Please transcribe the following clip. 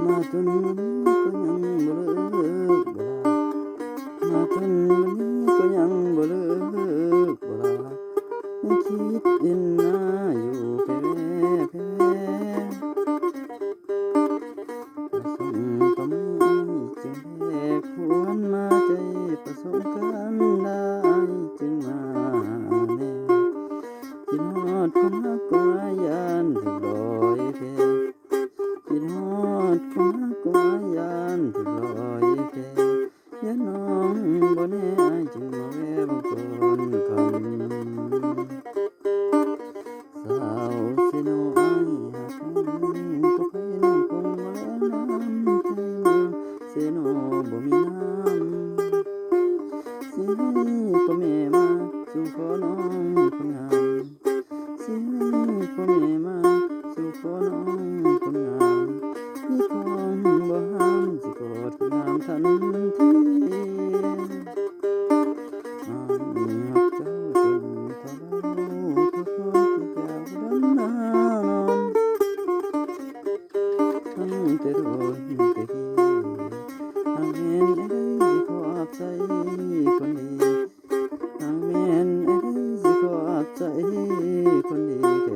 มาจนวันนี้ก็ยังบ่เลิกบ่ลามาจนวันนี้ก็ยังบ่เลิกบ่ลายังคิดเด่นหน้าอยู่แพ้แพ้ประสงค์ก็ไม่จึงแพ้ควรมาใจประสงค์กันได้จึงมาแน่กินฮอดคนฮักก็มายานถึงลอยแพกินฮอดคนฮักก็มายานถึงลอยแพอย่าน้องบ่แน่อายจึงมาแวะบ่ก่อนคำสาวสิโนอายหักก็ไปน้องคงบ่แลน้ำใจเมืองเสโนบ่มีน้ำสิให้พ่อแม่มาสู่ขอน้องคนงามสิให้พ่อแม่มาสู่ขอน้องคนงามมีของบ่ห้ามสิกอดคนงามทันทีอ้ายฮักเจ้าจนเท่าเราทุกคนคิดอยากดันนานตั้งแต่โดนแต่กี้หากแม่นไอ้ใดสิขออับใจคนดีหากแม่นไอ้ใดสิขออับใจคนดี